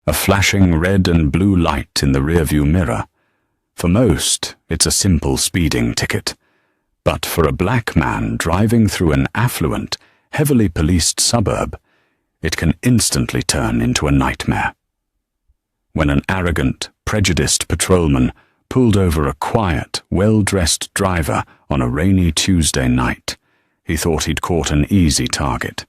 a flashing red and blue light in the rearview mirror. For most, it's a simple speeding ticket. But for a black man driving through an affluent, heavily policed suburb, it can instantly turn into a nightmare. When an arrogant, prejudiced patrolman pulled over a quiet, well-dressed driver on a rainy Tuesday night, he thought he'd caught an easy target.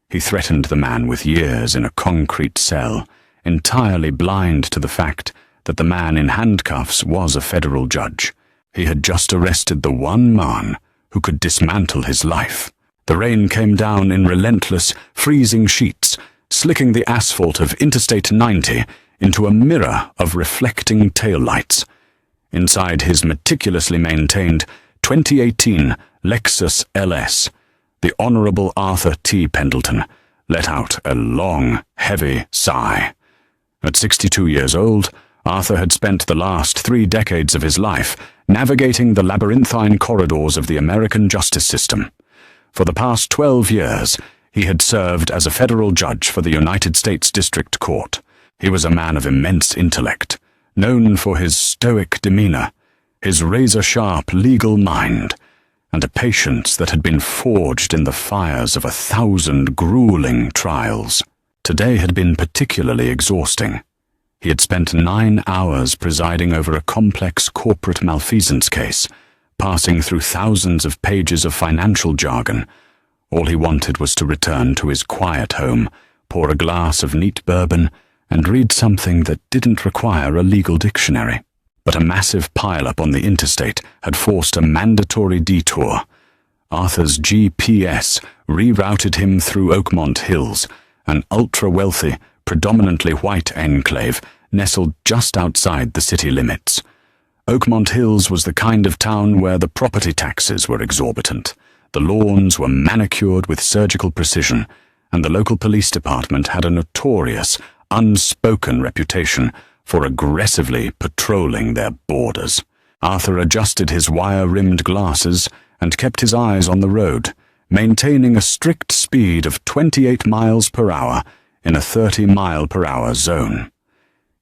He threatened the man with years in a concrete cell, entirely blind to the fact that the man in handcuffs was a federal judge. He had just arrested the one man who could dismantle his life. The rain came down in relentless, freezing sheets, slicking the asphalt of Interstate 90 into a mirror of reflecting taillights. Inside his meticulously maintained 2018 Lexus LS, the Honorable Arthur T. Pendleton let out a long, heavy sigh. At 62 years old, Arthur had spent the last 3 decades of his life navigating the labyrinthine corridors of the American justice system. For the past 12 years, he had served as a federal judge for the United States District Court. He was a man of immense intellect, known for his stoic demeanor, his razor-sharp legal mind, and a patience that had been forged in the fires of 1,000 grueling trials. Today had been particularly exhausting. He had spent 9 hours presiding over a complex corporate malfeasance case, passing through thousands of pages of financial jargon. All he wanted was to return to his quiet home, pour a glass of neat bourbon, and read something that didn't require a legal dictionary. But a massive pileup on the interstate had forced a mandatory detour. Arthur's GPS rerouted him through Oakmont Hills, an ultra-wealthy, predominantly white enclave nestled just outside the city limits. Oakmont Hills was the kind of town where the property taxes were exorbitant, the lawns were manicured with surgical precision, and the local police department had a notorious, unspoken reputation for aggressively patrolling their borders. Arthur adjusted his wire-rimmed glasses and kept his eyes on the road, maintaining a strict speed of 28 miles per hour in a 30-mile-per-hour zone.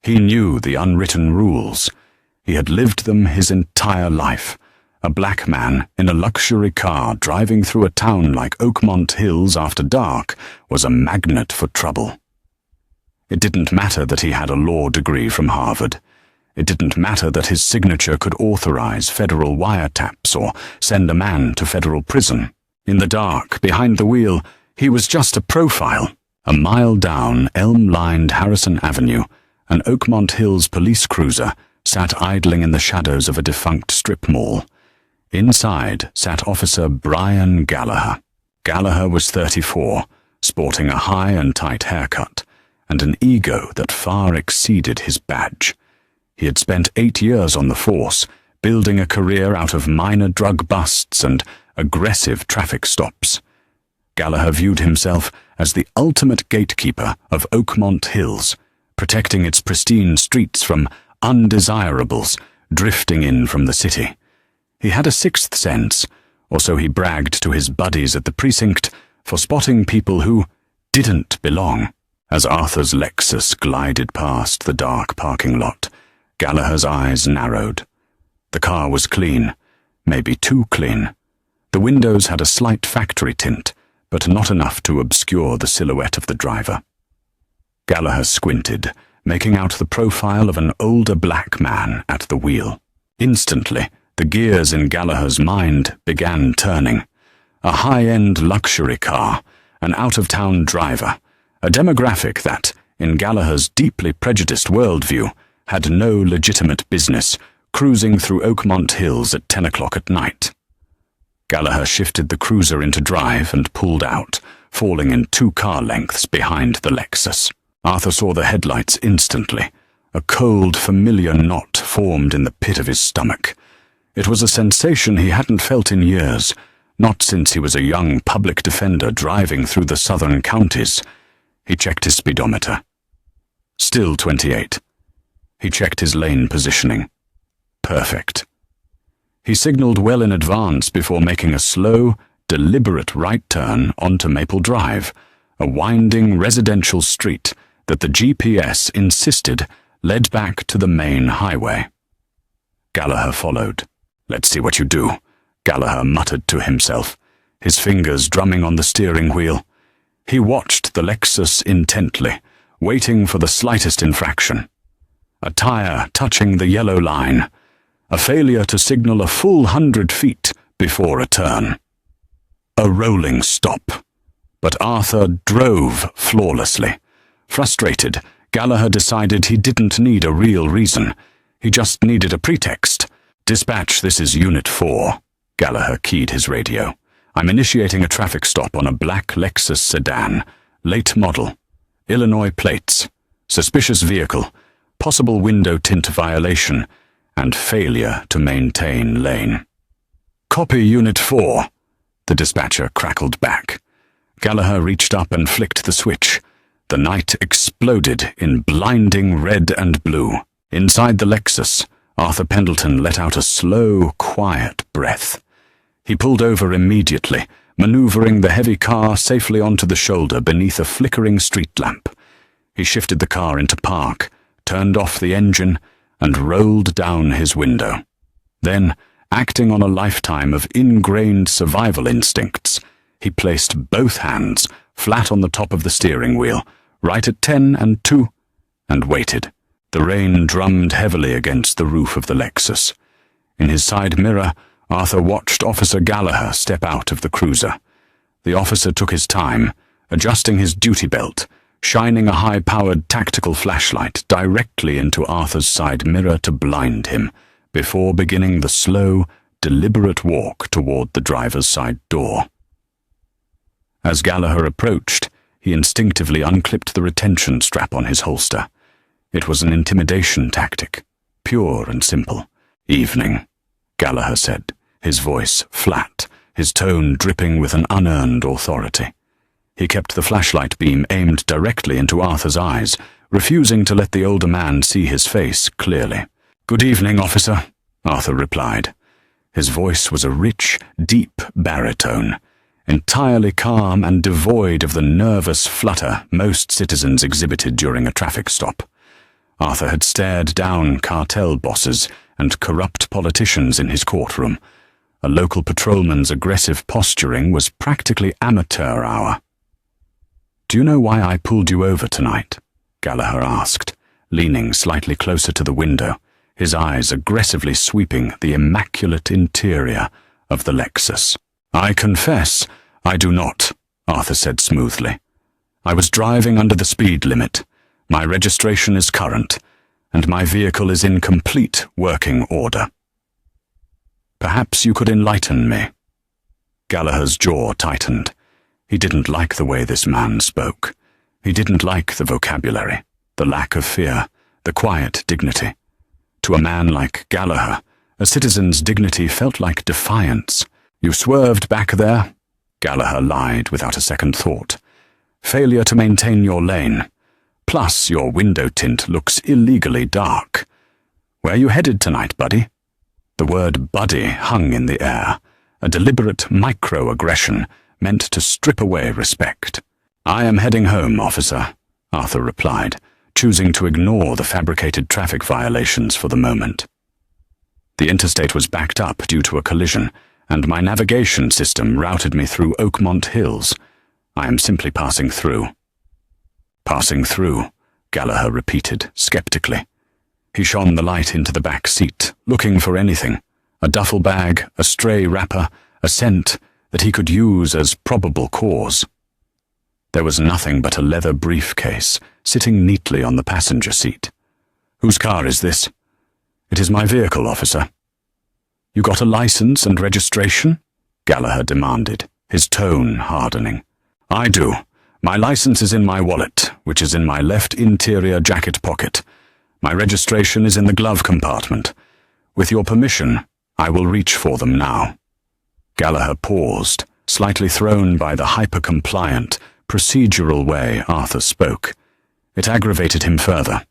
He knew the unwritten rules. He had lived them his entire life. A black man in a luxury car driving through a town like Oakmont Hills after dark was a magnet for trouble. It didn't matter that he had a law degree from Harvard. It didn't matter that his signature could authorize federal wiretaps or send a man to federal prison. In the dark, behind the wheel, he was just a profile. A mile down elm-lined Harrison Avenue, an Oakmont Hills police cruiser sat idling in the shadows of a defunct strip mall. Inside sat Officer Brian Gallagher. Gallagher was 34, sporting a high and tight haircut, and an ego that far exceeded his badge. He had spent 8 years on the force, building a career out of minor drug busts and aggressive traffic stops. Gallagher viewed himself as the ultimate gatekeeper of Oakmont Hills, protecting its pristine streets from undesirables drifting in from the city. He had a sixth sense, or so he bragged to his buddies at the precinct, for spotting people who didn't belong. As Arthur's Lexus glided past the dark parking lot, Gallagher's eyes narrowed. The car was clean, maybe too clean. The windows had a slight factory tint, but not enough to obscure the silhouette of the driver. Gallagher squinted, making out the profile of an older black man at the wheel. Instantly, the gears in Gallagher's mind began turning. A high-end luxury car, an out-of-town driver, a demographic that, in Gallagher's deeply prejudiced worldview, had no legitimate business cruising through Oakmont Hills at 10 o'clock at night. Gallagher shifted the cruiser into drive and pulled out, falling in 2 car lengths behind the Lexus. Arthur saw the headlights instantly. A cold, familiar knot formed in the pit of his stomach. It was a sensation he hadn't felt in years, not since he was a young public defender driving through the southern counties. He checked his speedometer. Still 28. He checked his lane positioning. Perfect. He signaled well in advance before making a slow, deliberate right turn onto Maple Drive, a winding residential street that the GPS insisted led back to the main highway. Gallagher followed. "Let's see what you do," Gallagher muttered to himself, his fingers drumming on the steering wheel. He watched the Lexus intently, waiting for the slightest infraction. A tire touching the yellow line, a failure to signal a full 100 feet before a turn. A rolling stop. But Arthur drove flawlessly. Frustrated, Gallagher decided he didn't need a real reason. He just needed a pretext. "Dispatch, this is Unit 4. Gallagher keyed his radio. "I'm initiating a traffic stop on a black Lexus sedan, late model, Illinois plates, suspicious vehicle, possible window tint violation, and failure to maintain lane." "Copy, Unit 4, the dispatcher crackled back. Gallagher reached up and flicked the switch. The night exploded in blinding red and blue. Inside the Lexus, Arthur Pendleton let out a slow, quiet breath. He pulled over immediately, maneuvering the heavy car safely onto the shoulder beneath a flickering street lamp. He shifted the car into park, turned off the engine, and rolled down his window. Then, acting on a lifetime of ingrained survival instincts, he placed both hands flat on the top of the steering wheel, right at 10 and 2, and waited. The rain drummed heavily against the roof of the Lexus. In his side mirror, Arthur watched Officer Gallagher step out of the cruiser. The officer took his time, adjusting his duty belt, shining a high-powered tactical flashlight directly into Arthur's side mirror to blind him, before beginning the slow, deliberate walk toward the driver's side door. As Gallagher approached, he instinctively unclipped the retention strap on his holster. It was an intimidation tactic, pure and simple. "Evening," Gallagher said, his voice flat, his tone dripping with an unearned authority. He kept the flashlight beam aimed directly into Arthur's eyes, refusing to let the older man see his face clearly. "Good evening, officer," Arthur replied. His voice was a rich, deep baritone, entirely calm and devoid of the nervous flutter most citizens exhibited during a traffic stop. Arthur had stared down cartel bosses and corrupt politicians in his courtroom. A local patrolman's aggressive posturing was practically amateur hour. "Do you know why I pulled you over tonight?" Gallagher asked, leaning slightly closer to the window, his eyes aggressively sweeping the immaculate interior of the Lexus. "I confess, I do not," Arthur said smoothly. "I was driving under the speed limit. My registration is current, and my vehicle is in complete working order." "Perhaps you could enlighten me." Gallagher's jaw tightened. He didn't like the way this man spoke. He didn't like the vocabulary, the lack of fear, the quiet dignity. To a man like Gallagher, a citizen's dignity felt like defiance. "You swerved back there," Gallagher lied without a second thought. "Failure to maintain your lane. Plus, your window tint looks illegally dark. Where are you headed tonight, buddy?" The word buddy hung in the air, a deliberate microaggression meant to strip away respect. "I am heading home, officer," Arthur replied, choosing to ignore the fabricated traffic violations for the moment. "The interstate was backed up due to a collision, and my navigation system routed me through Oakmont Hills. I am simply passing through." "Passing through," Gallagher repeated, skeptically. He shone the light into the back seat, looking for anything, a duffel bag, a stray wrapper, a scent that he could use as probable cause. There was nothing but a leather briefcase, sitting neatly on the passenger seat. "Whose car is this?" "It is my vehicle, officer." "You got a license and registration?" Gallagher demanded, his tone hardening. "I do. My license is in my wallet, which is in my left interior jacket pocket. My registration is in the glove compartment. With your permission, I will reach for them now." Gallagher paused, slightly thrown by the hyper-compliant, procedural way Arthur spoke. It aggravated him further.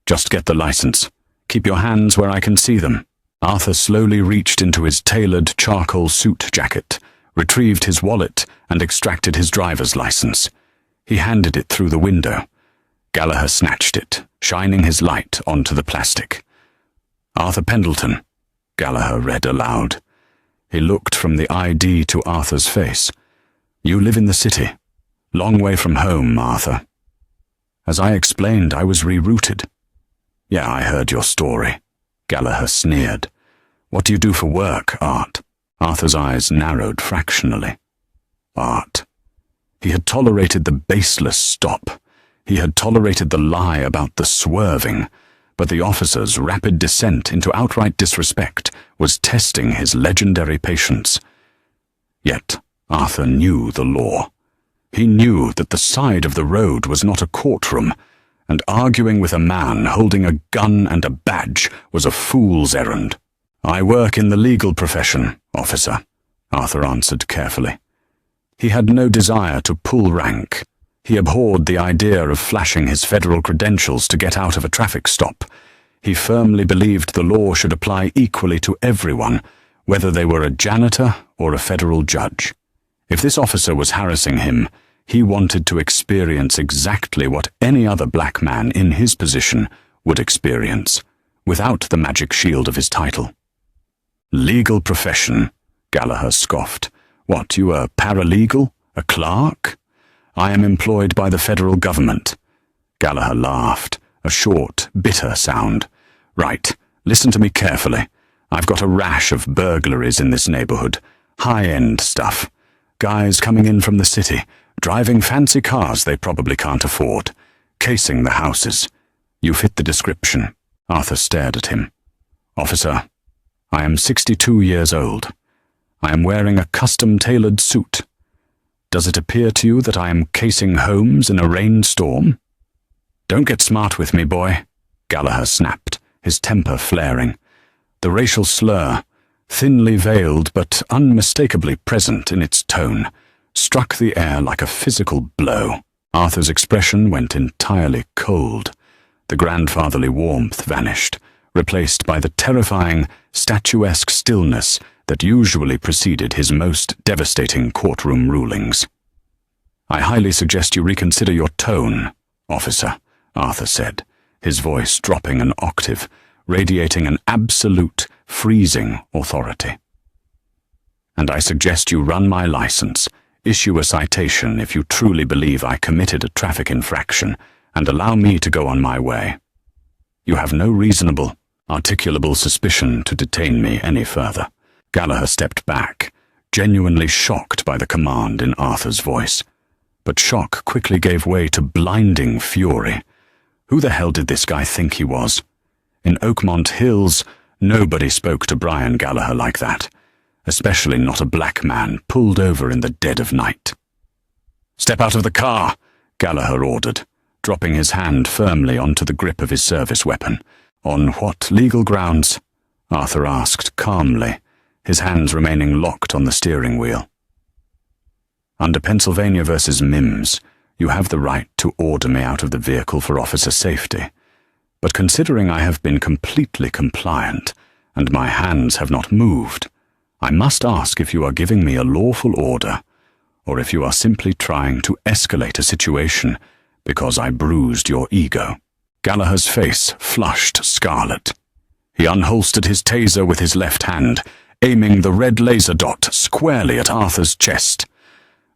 "Just get the license. Keep your hands where I can see them." Arthur slowly reached into his tailored charcoal suit jacket, retrieved his wallet, and extracted his driver's license. He handed it through the window. Gallagher snatched it, shining his light onto the plastic. Arthur Pendleton, Gallagher read aloud. He looked from the ID to Arthur's face. You live in the city. Long way from home, Arthur. As I explained, I was rerouted. Yeah, I heard your story. Gallagher sneered. What do you do for work, Art? Arthur's eyes narrowed fractionally. Art. He had tolerated the baseless stop. He had tolerated the lie about the swerving, but the officer's rapid descent into outright disrespect was testing his legendary patience. Yet Arthur knew the law. He knew that the side of the road was not a courtroom, and arguing with a man holding a gun and a badge was a fool's errand. I work in the legal profession, officer, Arthur answered carefully. He had no desire to pull rank. He abhorred the idea of flashing his federal credentials to get out of a traffic stop. He firmly believed the law should apply equally to everyone, whether they were a janitor or a federal judge. If this officer was harassing him, he wanted to experience exactly what any other black man in his position would experience, without the magic shield of his title. Legal profession, Gallagher scoffed. What, you a paralegal? A clerk? I am employed by the federal government. Gallagher laughed, a short, bitter sound. Right, listen to me carefully. I've got a rash of burglaries in this neighborhood. High-end stuff. Guys coming in from the city, driving fancy cars they probably can't afford, casing the houses. You fit the description. Arthur stared at him. Officer, I am 62 years old. I am wearing a custom-tailored suit. Does it appear to you that I am casing homes in a rainstorm? Don't get smart with me, boy, Gallagher snapped, his temper flaring. The racial slur, thinly veiled but unmistakably present in its tone, struck the air like a physical blow. Arthur's expression went entirely cold. The grandfatherly warmth vanished, replaced by the terrifying, statuesque stillness that usually preceded his most devastating courtroom rulings. I highly suggest you reconsider your tone, officer, Arthur said, his voice dropping an octave, radiating an absolute, freezing authority. And I suggest you run my license, issue a citation if you truly believe I committed a traffic infraction, and allow me to go on my way. You have no reasonable, articulable suspicion to detain me any further. Gallagher stepped back, genuinely shocked by the command in Arthur's voice. But shock quickly gave way to blinding fury. Who the hell did this guy think he was? In Oakmont Hills, nobody spoke to Brian Gallagher like that, especially not a black man pulled over in the dead of night. Step out of the car, Gallagher ordered, dropping his hand firmly onto the grip of his service weapon. On what legal grounds? Arthur asked calmly, his hands remaining locked on the steering wheel. Under Pennsylvania v. Mims, you have the right to order me out of the vehicle for officer safety. But considering I have been completely compliant, and my hands have not moved, I must ask if you are giving me a lawful order, or if you are simply trying to escalate a situation because I bruised your ego. Gallagher's face flushed scarlet. He unholstered his taser with his left hand, aiming the red laser dot squarely at Arthur's chest.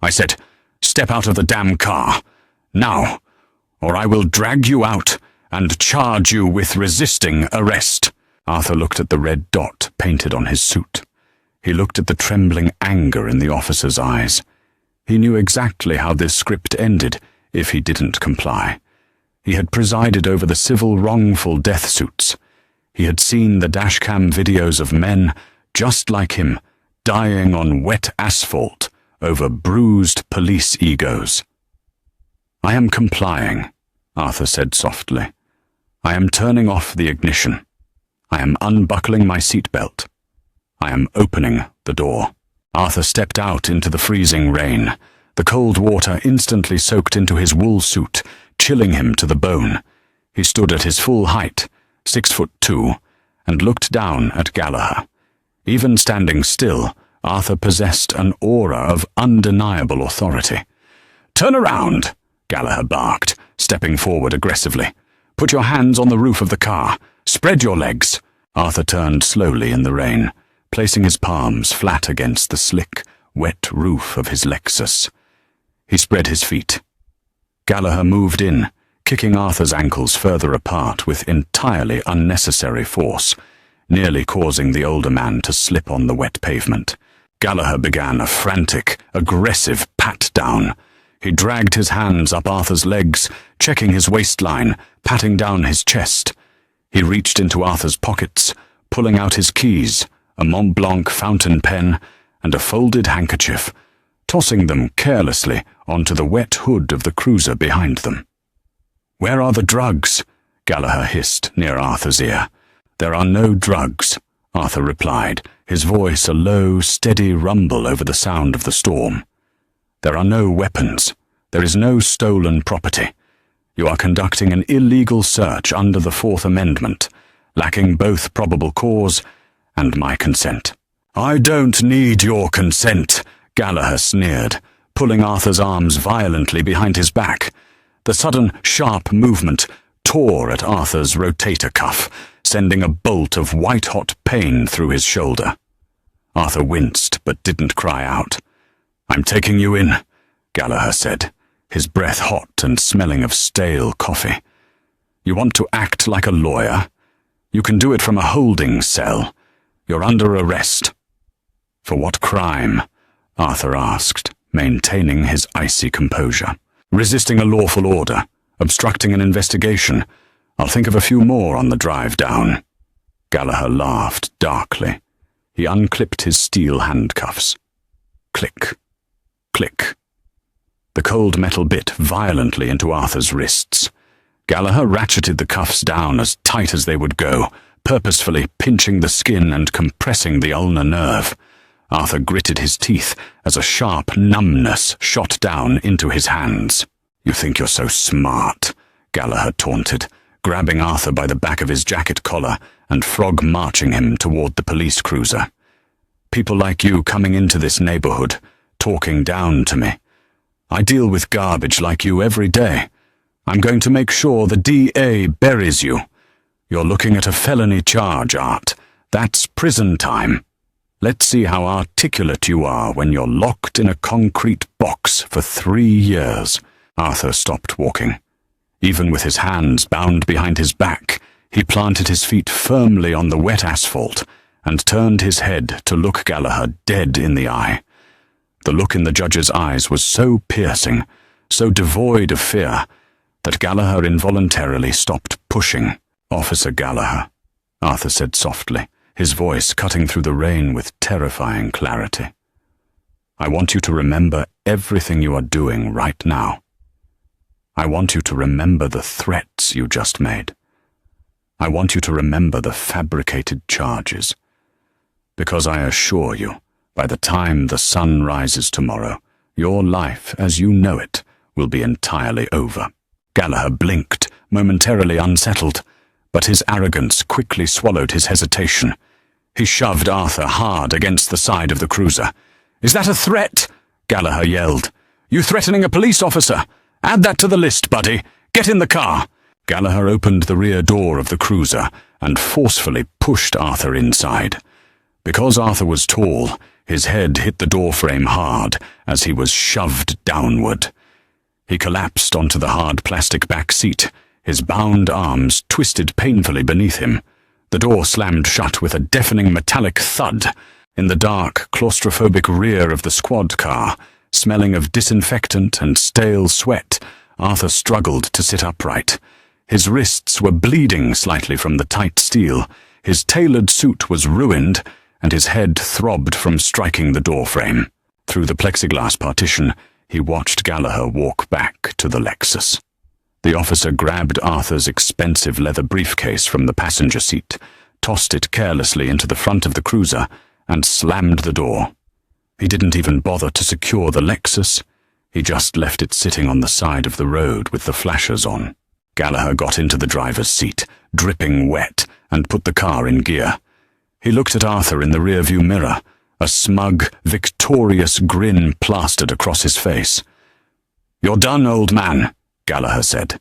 I said, "Step out of the damn car, now, or I will drag you out and charge you with resisting arrest." Arthur looked at the red dot painted on his suit. He looked at the trembling anger in the officer's eyes. He knew exactly how this script ended if he didn't comply. He had presided over the civil wrongful death suits. He had seen the dashcam videos of men just like him, dying on wet asphalt over bruised police egos. "I am complying," Arthur said softly. "I am turning off the ignition. I am unbuckling my seatbelt. I am opening the door." Arthur stepped out into the freezing rain. The cold water instantly soaked into his wool suit, chilling him to the bone. He stood at his full height, 6'2", and looked down at Gallagher. Even standing still, Arthur possessed an aura of undeniable authority. "Turn around," Gallagher barked, stepping forward aggressively. "Put your hands on the roof of the car. Spread your legs." Arthur turned slowly in the rain, placing his palms flat against the slick, wet roof of his Lexus. He spread his feet. Gallagher moved in, kicking Arthur's ankles further apart with entirely unnecessary force, nearly causing the older man to slip on the wet pavement. Gallagher began a frantic, aggressive pat-down. He dragged his hands up Arthur's legs, checking his waistline, patting down his chest. He reached into Arthur's pockets, pulling out his keys, a Mont Blanc fountain pen, and a folded handkerchief, tossing them carelessly onto the wet hood of the cruiser behind them. "Where are the drugs?" Gallagher hissed near Arthur's ear. "There are no drugs," Arthur replied, his voice a low, steady rumble over the sound of the storm. "There are no weapons. There is no stolen property. You are conducting an illegal search under the Fourth Amendment, lacking both probable cause and my consent." "I don't need your consent," Gallagher sneered, pulling Arthur's arms violently behind his back. The sudden, sharp movement tore at Arthur's rotator cuff, sending a bolt of white-hot pain through his shoulder. Arthur winced, but didn't cry out. "I'm taking you in," Gallagher said, his breath hot and smelling of stale coffee. "You want to act like a lawyer? You can do it from a holding cell. You're under arrest." "For what crime?" Arthur asked, maintaining his icy composure. "Resisting a lawful order, obstructing an investigation. I'll think of a few more on the drive down." Gallagher laughed darkly. He unclipped his steel handcuffs. Click, click. The cold metal bit violently into Arthur's wrists. Gallagher ratcheted the cuffs down as tight as they would go, purposefully pinching the skin and compressing the ulnar nerve. Arthur gritted his teeth as a sharp numbness shot down into his hands. "You think you're so smart," Gallagher taunted, grabbing Arthur by the back of his jacket collar and frog-marching him toward the police cruiser. "People like you coming into this neighborhood, talking down to me. I deal with garbage like you every day. I'm going to make sure the DA buries you. You're looking at a felony charge, Art. That's prison time. Let's see how articulate you are when you're locked in a concrete box for 3 years. Arthur stopped walking. Even with his hands bound behind his back, he planted his feet firmly on the wet asphalt and turned his head to look Gallagher dead in the eye. The look in the judge's eyes was so piercing, so devoid of fear, that Gallagher involuntarily stopped pushing. "Officer Gallagher," Arthur said softly, his voice cutting through the rain with terrifying clarity. "I want you to remember everything you are doing right now. I want you to remember the threats you just made. I want you to remember the fabricated charges. Because I assure you, by the time the sun rises tomorrow, your life as you know it will be entirely over." Gallagher blinked, momentarily unsettled, but his arrogance quickly swallowed his hesitation. He shoved Arthur hard against the side of the cruiser. "Is that a threat?" Gallagher yelled. "You threatening a police officer? Add that to the list, buddy. Get in the car." Gallagher opened the rear door of the cruiser and forcefully pushed Arthur inside. Because Arthur was tall, his head hit the doorframe hard as he was shoved downward. He collapsed onto the hard plastic back seat, his bound arms twisted painfully beneath him. The door slammed shut with a deafening metallic thud. In the dark, claustrophobic rear of the squad car, smelling of disinfectant and stale sweat, Arthur struggled to sit upright. His wrists were bleeding slightly from the tight steel, his tailored suit was ruined, and his head throbbed from striking the doorframe. Through the plexiglass partition, he watched Gallagher walk back to the Lexus. The officer grabbed Arthur's expensive leather briefcase from the passenger seat, tossed it carelessly into the front of the cruiser, and slammed the door. He didn't even bother to secure the Lexus. He just left it sitting on the side of the road with the flashers on. Gallagher got into the driver's seat, dripping wet, and put the car in gear. He looked at Arthur in the rearview mirror, a smug, victorious grin plastered across his face. "You're done, old man," Gallagher said.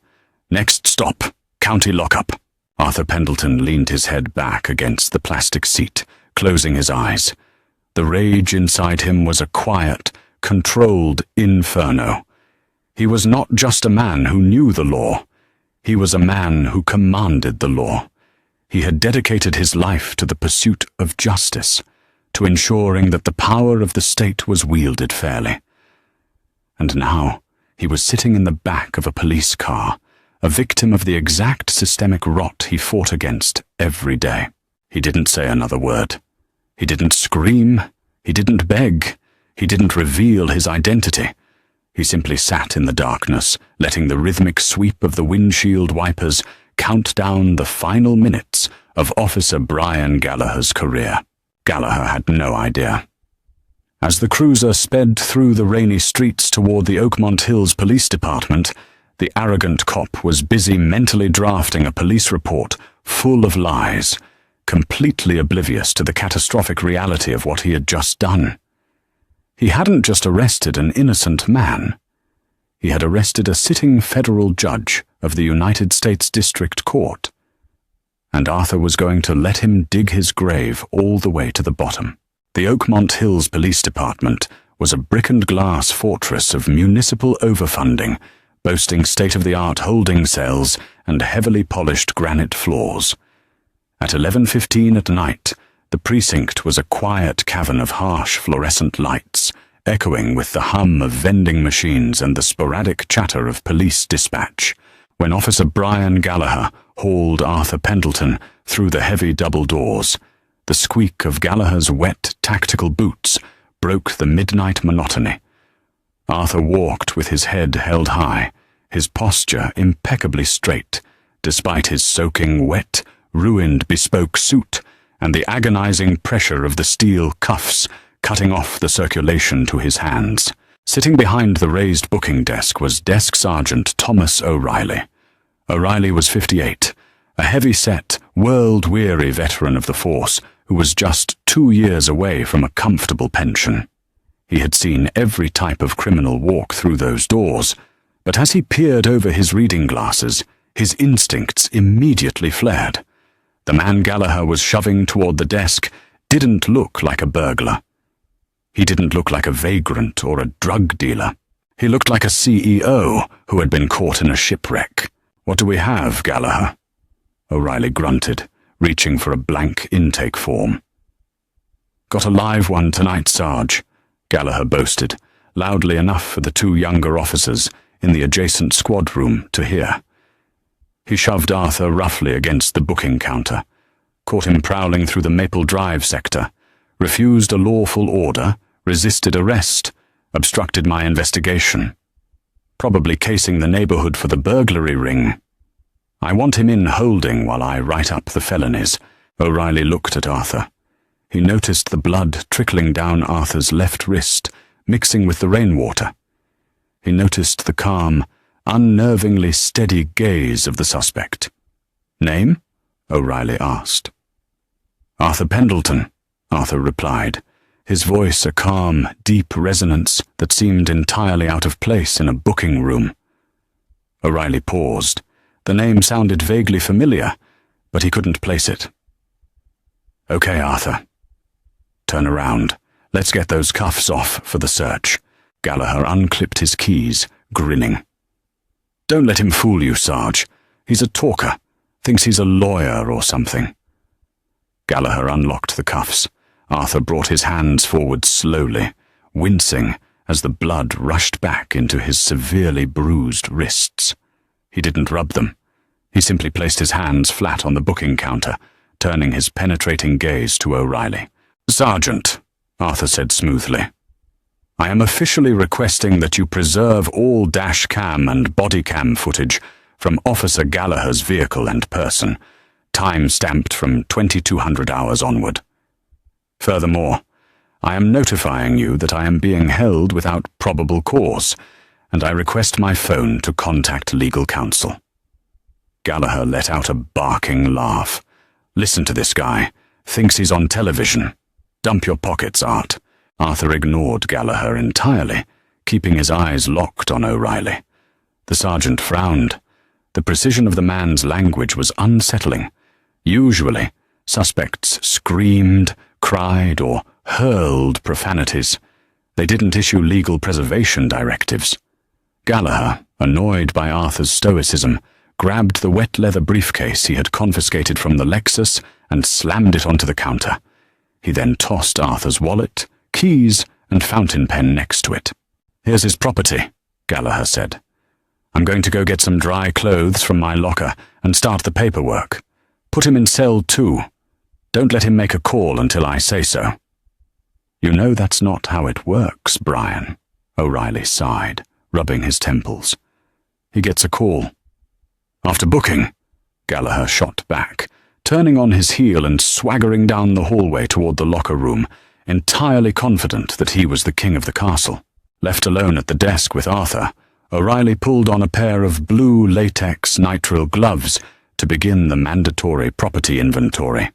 Next stop, county lockup. Arthur Pendleton leaned his head back against the plastic seat, closing his eyes. The rage inside him was a quiet, controlled inferno. He was not just a man who knew the law. He was a man who commanded the law. He had dedicated his life to the pursuit of justice, to ensuring that the power of the state was wielded fairly. And now he was sitting in the back of a police car, a victim of the exact systemic rot he fought against every day. He didn't say another word. He didn't scream. He didn't beg. He didn't reveal his identity. He simply sat in the darkness, letting the rhythmic sweep of the windshield wipers count down the final minutes of Officer Brian Gallagher's career. Gallagher had no idea. As the cruiser sped through the rainy streets toward the Oakmont Hills Police Department, the arrogant cop was busy mentally drafting a police report full of lies, completely oblivious to the catastrophic reality of what he had just done. He hadn't just arrested an innocent man. He had arrested a sitting federal judge of the United States District Court. And Arthur was going to let him dig his grave all the way to the bottom. The Oakmont Hills Police Department was a brick-and-glass fortress of municipal overfunding, boasting state-of-the-art holding cells and heavily polished granite floors. At 11:15 at night, the precinct was a quiet cavern of harsh fluorescent lights, echoing with the hum of vending machines and the sporadic chatter of police dispatch, when Officer Brian Gallagher hauled Arthur Pendleton through the heavy double doors. The squeak of Gallagher's wet, tactical boots broke the midnight monotony. Arthur walked with his head held high, his posture impeccably straight, despite his soaking wet, ruined bespoke suit and the agonizing pressure of the steel cuffs cutting off the circulation to his hands. Sitting behind the raised booking desk was Desk Sergeant Thomas O'Reilly. O'Reilly was 58, a heavy-set, world-weary veteran of the force who was just 2 years away from a comfortable pension. He had seen every type of criminal walk through those doors, but as he peered over his reading glasses, his instincts immediately flared. The man Gallagher was shoving toward the desk didn't look like a burglar. He didn't look like a vagrant or a drug dealer. He looked like a CEO who had been caught in a shipwreck. "What do we have, Gallagher?" O'Reilly grunted, reaching for a blank intake form. "Got a live one tonight, Sarge," Gallagher boasted, loudly enough for the 2 younger officers in the adjacent squad room to hear. He shoved Arthur roughly against the booking counter, caught him prowling through the Maple Drive sector, refused a lawful order, resisted arrest, obstructed my investigation. Probably casing the neighborhood for the burglary ring. "I want him in holding while I write up the felonies." O'Reilly looked at Arthur. He noticed the blood trickling down Arthur's left wrist, mixing with the rainwater. He noticed the calm, unnervingly steady gaze of the suspect. "Name?" O'Reilly asked. "Arthur Pendleton," Arthur replied, his voice a calm, deep resonance that seemed entirely out of place in a booking room. O'Reilly paused. The name sounded vaguely familiar, but he couldn't place it. "Okay, Arthur. Turn around. Let's get those cuffs off for the search." Gallagher unclipped his keys, grinning. "Don't let him fool you, Sarge. He's a talker. Thinks he's a lawyer or something." Gallagher unlocked the cuffs. Arthur brought his hands forward slowly, wincing as the blood rushed back into his severely bruised wrists. He didn't rub them. He simply placed his hands flat on the booking counter, turning his penetrating gaze to O'Reilly. "Sergeant," Arthur said smoothly, "I am officially requesting that you preserve all dash cam and body cam footage from Officer Gallagher's vehicle and person, time-stamped from 2200 hours onward. Furthermore, I am notifying you that I am being held without probable cause, and I request my phone to contact legal counsel." Gallagher let out a barking laugh. "Listen to this guy. Thinks he's on television. Dump your pockets, Art." Arthur ignored Gallagher entirely, keeping his eyes locked on O'Reilly. The sergeant frowned. The precision of the man's language was unsettling. Usually, suspects screamed, cried, or hurled profanities. They didn't issue legal preservation directives. Gallagher, annoyed by Arthur's stoicism, grabbed the wet leather briefcase he had confiscated from the Lexus and slammed it onto the counter. He then tossed Arthur's wallet, keys, and fountain pen next to it. "Here's his property," Gallagher said. "I'm going to go get some dry clothes from my locker and start the paperwork. Put him in cell 2. Don't let him make a call until I say so." "You know that's not how it works, Brian," O'Reilly sighed, rubbing his temples. "He gets a call." "After booking?" Gallagher shot back, turning on his heel and swaggering down the hallway toward the locker room, entirely confident that he was the king of the castle. Left alone at the desk with Arthur, O'Reilly pulled on a pair of blue latex nitrile gloves to begin the mandatory property inventory.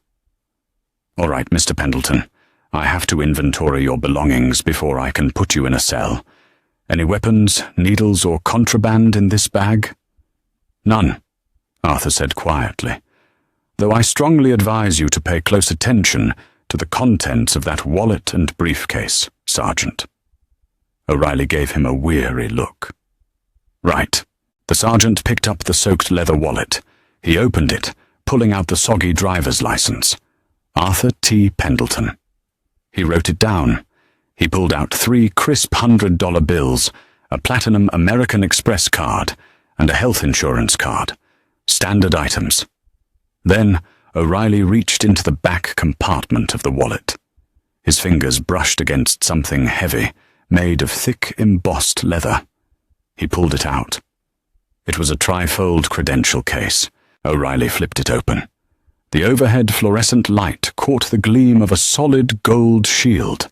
"All right, Mr. Pendleton, I have to inventory your belongings before I can put you in a cell. Any weapons, needles, or contraband in this bag?" "None," Arthur said quietly, "though I strongly advise you to pay close attention to the contents of that wallet and briefcase, Sergeant." O'Reilly gave him a weary look. "Right." The sergeant picked up the soaked leather wallet. He opened it, pulling out the soggy driver's license. Arthur T. Pendleton. He wrote it down. He pulled out 3 crisp $100 bills, a platinum American Express card, and a health insurance card. Standard items. Then O'Reilly reached into the back compartment of the wallet. His fingers brushed against something heavy, made of thick embossed leather. He pulled it out. It was a trifold credential case. O'Reilly flipped it open. The overhead fluorescent light caught the gleam of a solid gold shield.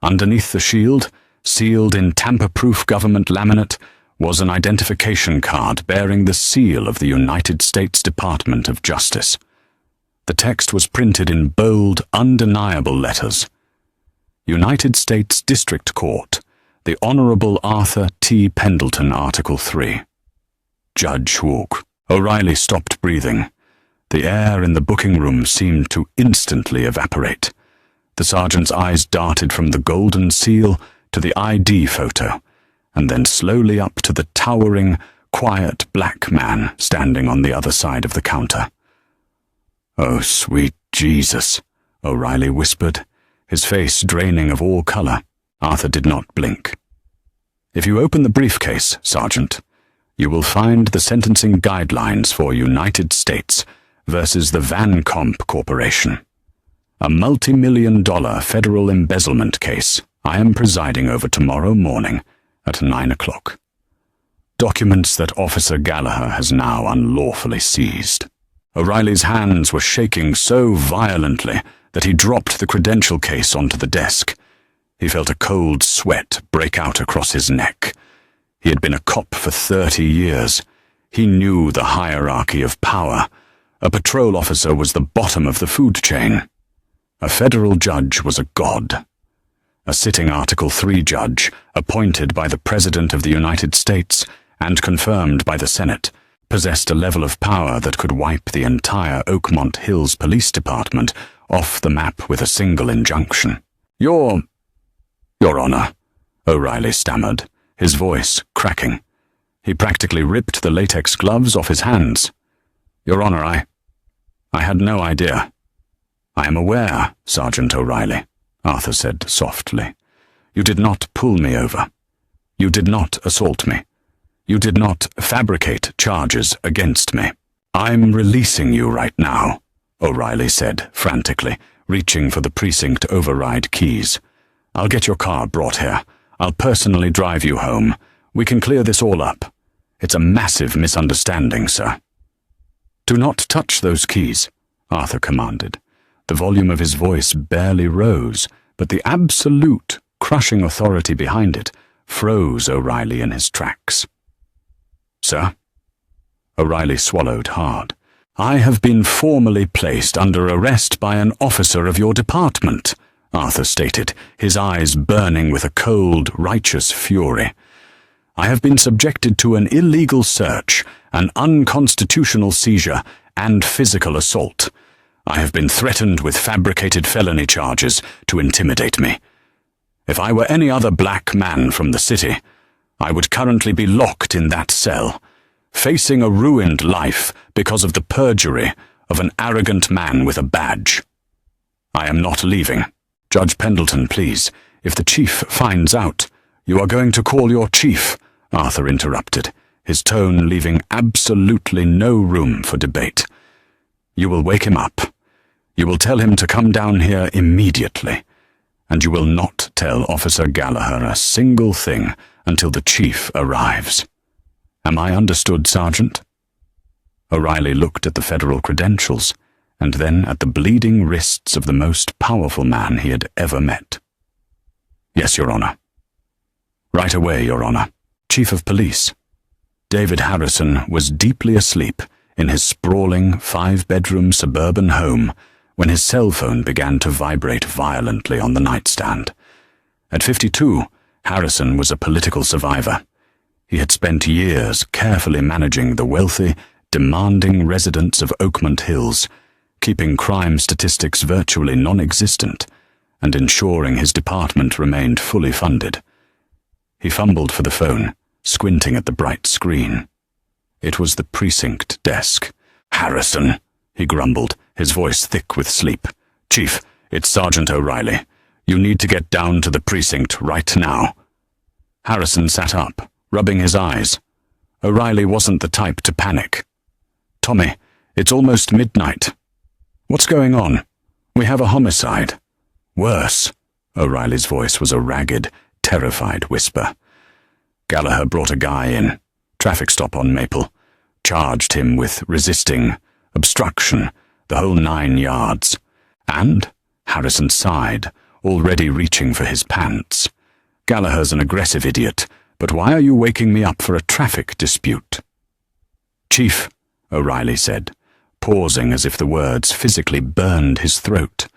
Underneath the shield, sealed in tamper-proof government laminate, was an identification card bearing the seal of the United States Department of Justice. The text was printed in bold, undeniable letters. United States District Court, the Honorable Arthur T. Pendleton, Article 3. Judge Hawk. O'Reilly stopped breathing. The air in the booking room seemed to instantly evaporate. The sergeant's eyes darted from the golden seal to the ID photo, and then slowly up to the towering, quiet black man standing on the other side of the counter. "Oh, sweet Jesus," O'Reilly whispered, his face draining of all color. Arthur did not blink. "If you open the briefcase, Sergeant, you will find the sentencing guidelines for United States versus the Van Comp Corporation. A multi-million-dollar federal embezzlement case I am presiding over tomorrow morning at 9 o'clock. Documents that Officer Gallagher has now unlawfully seized." O'Reilly's hands were shaking so violently that he dropped the credential case onto the desk. He felt a cold sweat break out across his neck. He had been a cop for 30 years. He knew the hierarchy of power. A patrol officer was the bottom of the food chain. A federal judge was a god. A sitting Article 3 judge, appointed by the President of the United States and confirmed by the Senate, possessed a level of power that could wipe the entire Oakmont Hills Police Department off the map with a single injunction. Your Honor," O'Reilly stammered, his voice cracking. He practically ripped the latex gloves off his hands. "Your Honor, I had no idea." "I am aware, Sergeant O'Reilly," Arthur said softly. "You did not pull me over. You did not assault me. You did not fabricate charges against me. I'm releasing you right now," O'Reilly said frantically, reaching for the precinct override keys. "I'll get your car brought here. I'll personally drive you home. We can clear this all up. It's a massive misunderstanding, sir." "Do not touch those keys," Arthur commanded. The volume of his voice barely rose, but the absolute, crushing authority behind it froze O'Reilly in his tracks. "Sir?" O'Reilly swallowed hard. "I have been formally placed under arrest by an officer of your department," Arthur stated, his eyes burning with a cold, righteous fury. "I have been subjected to an illegal search an unconstitutional seizure, and physical assault. I have been threatened with fabricated felony charges to intimidate me. If I were any other black man from the city, I would currently be locked in that cell, facing a ruined life because of the perjury of an arrogant man with a badge. I am not leaving. Judge Pendleton, please, if the chief finds out, you are going to call your chief, Arthur interrupted, his tone leaving absolutely no room for debate. You will wake him up. You will tell him to come down here immediately, and you will not tell Officer Gallagher a single thing until the chief arrives. Am I understood, Sergeant? O'Reilly looked at the federal credentials, and then at the bleeding wrists of the most powerful man he had ever met. Yes, Your Honor. Right away, Your Honor. Chief of Police. David Harrison was deeply asleep in his sprawling 5-bedroom suburban home when his cell phone began to vibrate violently on the nightstand. At 52, Harrison was a political survivor. He had spent years carefully managing the wealthy, demanding residents of Oakmont Hills, keeping crime statistics virtually non-existent, and ensuring his department remained fully funded. He fumbled for the phone, squinting at the bright screen. It was the precinct desk. Harrison, he grumbled, his voice thick with sleep. Chief, it's Sergeant O'Reilly. You need to get down to the precinct right now. Harrison sat up, rubbing his eyes. O'Reilly wasn't the type to panic. Tommy, it's almost midnight. What's going on? We have a homicide. Worse. O'Reilly's voice was a ragged, terrified whisper. Gallagher brought a guy in. Traffic stop on Maple. Charged him with resisting, obstruction, the whole 9 yards. And, Harrison sighed, already reaching for his pants. Gallagher's an aggressive idiot, but why are you waking me up for a traffic dispute? Chief, O'Reilly said, pausing as if the words physically burned his throat.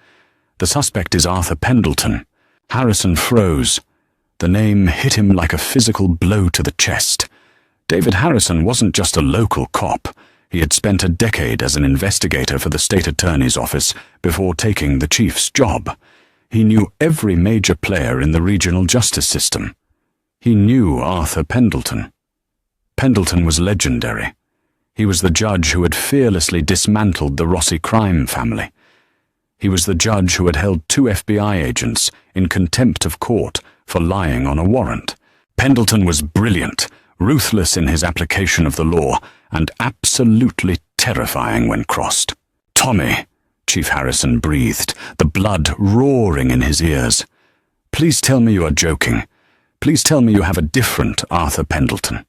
The suspect is Arthur Pendleton. Harrison froze. The name hit him like a physical blow to the chest. David Harrison wasn't just a local cop. He had spent a decade as an investigator for the state attorney's office before taking the chief's job. He knew every major player in the regional justice system. He knew Arthur Pendleton. Pendleton was legendary. He was the judge who had fearlessly dismantled the Rossi crime family. He was the judge who had held 2 FBI agents in contempt of court for lying on a warrant. Pendleton was brilliant, ruthless in his application of the law, and absolutely terrifying when crossed. Tommy, Chief Harrison breathed, the blood roaring in his ears. Please tell me you are joking. Please tell me you have a different Arthur Pendleton.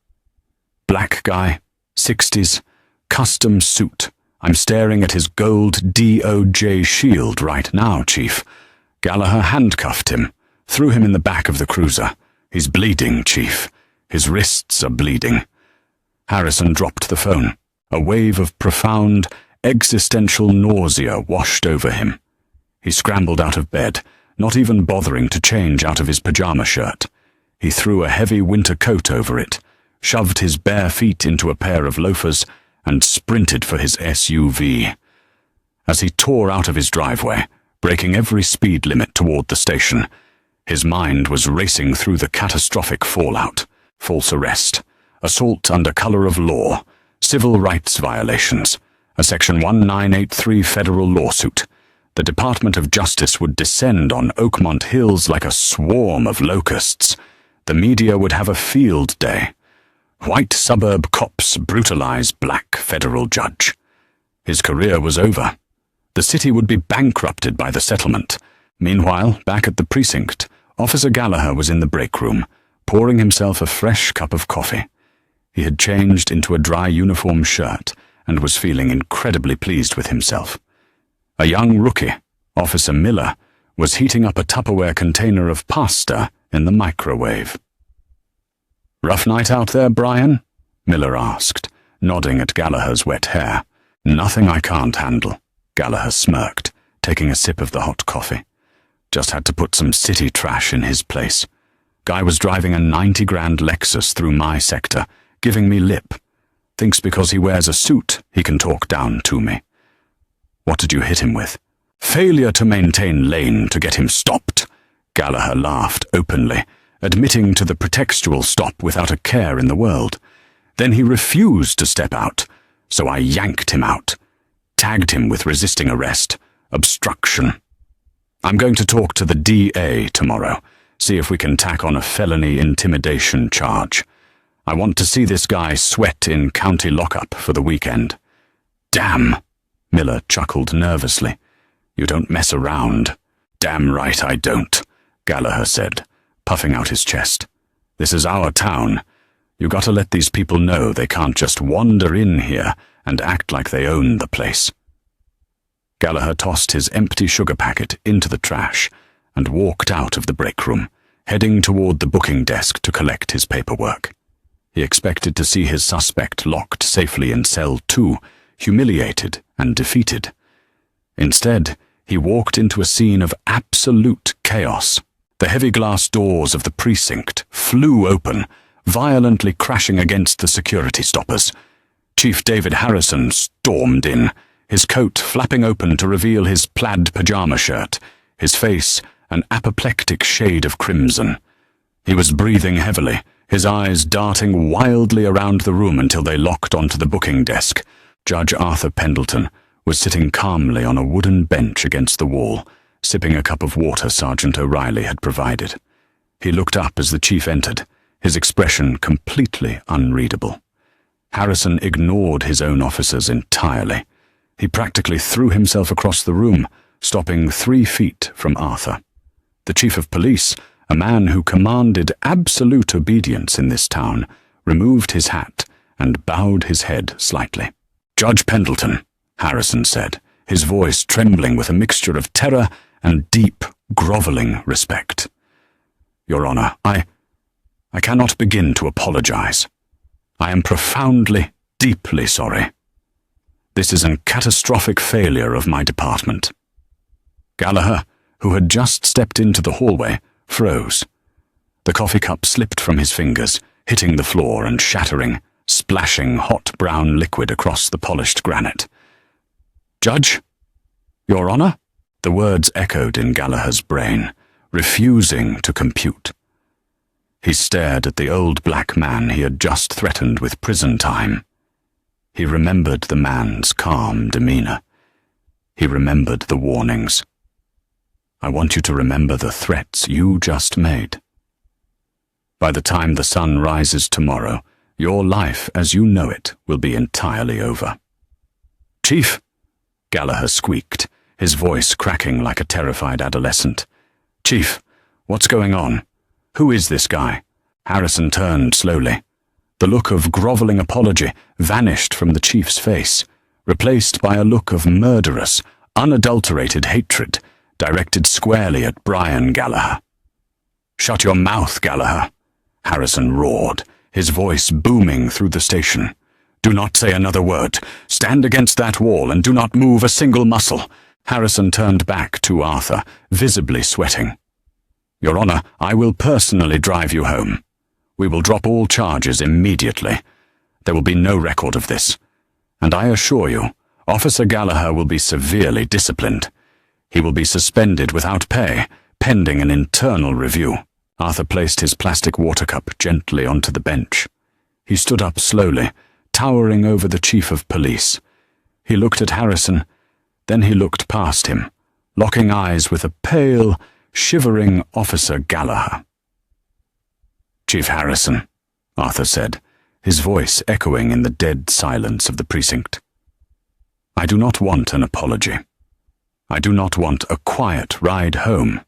Black guy, 60s, custom suit. I'm staring at his gold DOJ shield right now, Chief. Gallagher handcuffed him, threw him in the back of the cruiser. He's bleeding, Chief. His wrists are bleeding. Harrison dropped the phone. A wave of profound, existential nausea washed over him. He scrambled out of bed, not even bothering to change out of his pajama shirt. He threw a heavy winter coat over it, shoved his bare feet into a pair of loafers, and sprinted for his SUV. As he tore out of his driveway, breaking every speed limit toward the station, his mind was racing through the catastrophic fallout: false arrest, assault under color of law, civil rights violations, a Section 1983 federal lawsuit. The Department of Justice would descend on Oakmont Hills like a swarm of locusts. The media would have a field day. White suburb cops brutalize black federal judge. His career was over. The city would be bankrupted by the settlement. Meanwhile, back at the precinct, Officer Gallagher was in the break room, pouring himself a fresh cup of coffee. He had changed into a dry uniform shirt and was feeling incredibly pleased with himself. A young rookie, Officer Miller, was heating up a Tupperware container of pasta in the microwave. "Rough night out there, Brian?" Miller asked, nodding at Gallagher's wet hair. "Nothing I can't handle," Gallagher smirked, taking a sip of the hot coffee. "Just had to put some city trash in his place. Guy was driving a 90 grand Lexus through my sector, giving me lip. Thinks because he wears a suit, he can talk down to me. What did you hit him with? Failure to maintain lane to get him stopped. Gallagher laughed openly, admitting to the pretextual stop without a care in the world. Then he refused to step out, so I yanked him out. Tagged him with resisting arrest, obstruction. I'm going to talk to the DA tomorrow, see if we can tack on a felony intimidation charge. I want to see this guy sweat in county lockup for the weekend. Damn, Miller chuckled nervously. You don't mess around. Damn right I don't, Gallagher said, puffing out his chest. This is our town. You gotta let these people know they can't just wander in here and act like they own the place. Gallagher tossed his empty sugar packet into the trash and walked out of the break room, heading toward the booking desk to collect his paperwork. He expected to see his suspect locked safely in cell 2, humiliated and defeated. Instead, he walked into a scene of absolute chaos. The heavy glass doors of the precinct flew open, violently crashing against the security stoppers. Chief David Harrison stormed in, his coat flapping open to reveal his plaid pajama shirt, his face an apoplectic shade of crimson. He was breathing heavily, his eyes darting wildly around the room until they locked onto the booking desk. Judge Arthur Pendleton was sitting calmly on a wooden bench against the wall, sipping a cup of water Sergeant O'Reilly had provided. He looked up as the chief entered, his expression completely unreadable. Harrison ignored his own officers entirely. He practically threw himself across the room, stopping 3 feet from Arthur. The chief of police, a man who commanded absolute obedience in this town, removed his hat and bowed his head slightly. Judge Pendleton, Harrison said, his voice trembling with a mixture of terror and deep, groveling respect. Your Honor, I cannot begin to apologize. I am profoundly, deeply sorry. This is a catastrophic failure of my department. Gallagher, who had just stepped into the hallway, froze. The coffee cup slipped from his fingers, hitting the floor and shattering, splashing hot brown liquid across the polished granite. Judge? Your Honor? The words echoed in Gallagher's brain, refusing to compute. He stared at the old black man he had just threatened with prison time. He remembered the man's calm demeanor. He remembered the warnings. I want you to remember the threats you just made. By the time the sun rises tomorrow, your life as you know it will be entirely over. Chief, Gallagher squeaked, his voice cracking like a terrified adolescent. Chief, what's going on? Who is this guy? Harrison turned slowly. The look of groveling apology vanished from the chief's face, replaced by a look of murderous, unadulterated hatred, directed squarely at Brian Gallagher. Shut your mouth, Gallagher, Harrison roared, his voice booming through the station. Do not say another word. Stand against that wall and do not move a single muscle. Harrison turned back to Arthur, visibly sweating. Your Honor, I will personally drive you home. We will drop all charges immediately. There will be no record of this. And I assure you, Officer Gallagher will be severely disciplined. He will be suspended without pay, pending an internal review. Arthur placed his plastic water cup gently onto the bench. He stood up slowly, towering over the chief of police. He looked at Harrison, then he looked past him, locking eyes with a pale, shivering Officer Gallagher. Chief Harrison, Arthur said, his voice echoing in the dead silence of the precinct. I do not want an apology. I do not want a quiet ride home.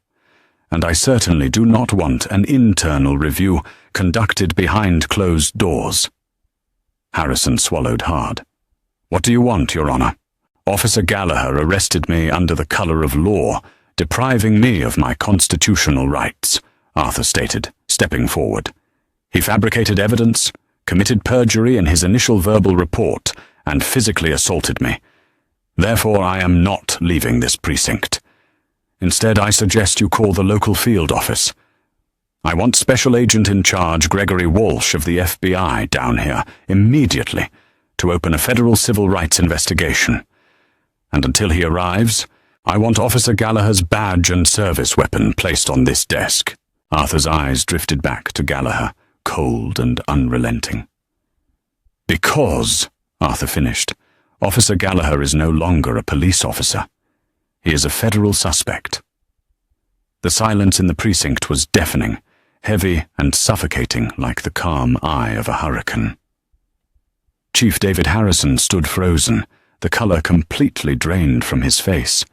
And I certainly do not want an internal review conducted behind closed doors. Harrison swallowed hard. What do you want, Your Honor? Officer Gallagher arrested me under the color of law, depriving me of my constitutional rights, Arthur stated, stepping forward. He fabricated evidence, committed perjury in his initial verbal report, and physically assaulted me. Therefore, I am not leaving this precinct. Instead, I suggest you call the local field office. I want Special Agent in Charge Gregory Walsh of the FBI down here, immediately, to open a federal civil rights investigation. And until he arrives, I want Officer Gallagher's badge and service weapon placed on this desk." Arthur's eyes drifted back to Gallagher, cold and unrelenting. "Because," Arthur finished, "Officer Gallagher is no longer a police officer. He is a federal suspect." The silence in the precinct was deafening, heavy and suffocating like the calm eye of a hurricane. Chief David Harrison stood frozen, the color completely drained from his face.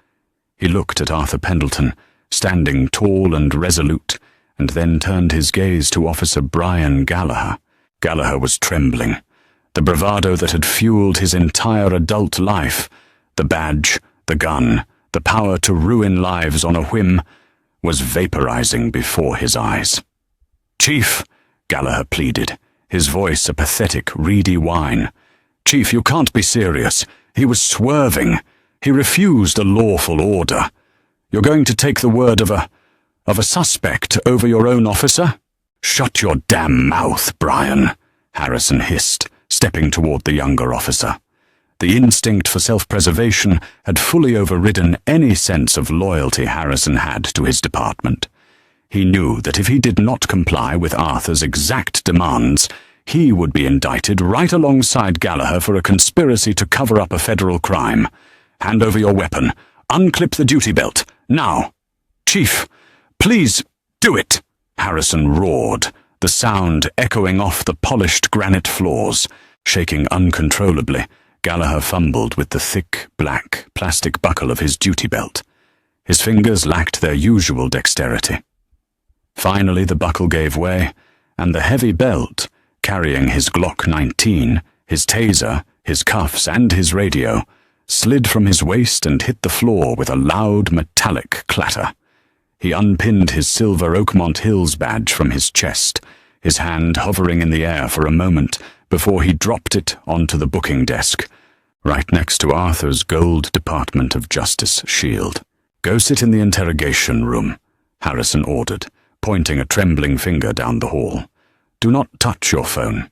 He looked at Arthur Pendleton, standing tall and resolute, and then turned his gaze to Officer Brian Gallagher. Gallagher was trembling. The bravado that had fueled his entire adult life, the badge, the gun, the power to ruin lives on a whim, was vaporizing before his eyes. "Chief," Gallagher pleaded, his voice a pathetic, reedy whine. "Chief, you can't be serious. He was swerving. He refused a lawful order. You're going to take the word of a suspect over your own officer?" "Shut your damn mouth, Brian," Harrison hissed, stepping toward the younger officer. The instinct for self-preservation had fully overridden any sense of loyalty Harrison had to his department. He knew that if he did not comply with Arthur's exact demands, he would be indicted right alongside Gallagher for a conspiracy to cover up a federal crime. "Hand over your weapon. Unclip the duty belt. Now." "Chief, please, do it," Harrison roared, the sound echoing off the polished granite floors. Shaking uncontrollably, Gallagher fumbled with the thick, black, plastic buckle of his duty belt. His fingers lacked their usual dexterity. Finally the buckle gave way, and the heavy belt, carrying his Glock 19, his taser, his cuffs, and his radio, slid from his waist and hit the floor with a loud metallic clatter. He unpinned his silver Oakmont Hills badge from his chest, his hand hovering in the air for a moment before he dropped it onto the booking desk, right next to Arthur's gold Department of Justice shield. "Go sit in the interrogation room," Harrison ordered, pointing a trembling finger down the hall. "Do not touch your phone.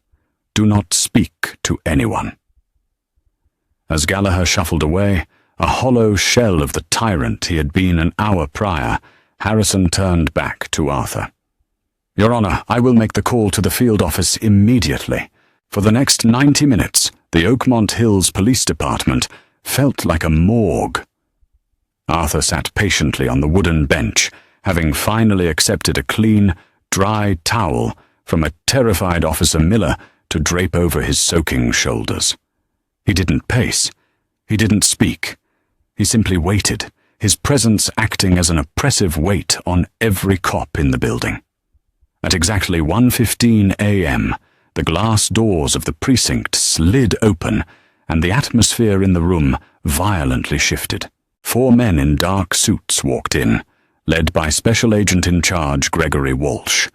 Do not speak to anyone." As Gallagher shuffled away, a hollow shell of the tyrant he had been an hour prior, Harrison turned back to Arthur. "Your Honor, I will make the call to the field office immediately. For the next 90 minutes, the Oakmont Hills Police Department felt like a morgue." Arthur sat patiently on the wooden bench, having finally accepted a clean, dry towel from a terrified Officer Miller to drape over his soaking shoulders. He didn't pace. He didn't speak. He simply waited, his presence acting as an oppressive weight on every cop in the building. At exactly 1:15 a.m., the glass doors of the precinct slid open, and the atmosphere in the room violently shifted. 4 men in dark suits walked in, led by Special Agent in Charge Gregory Walsh.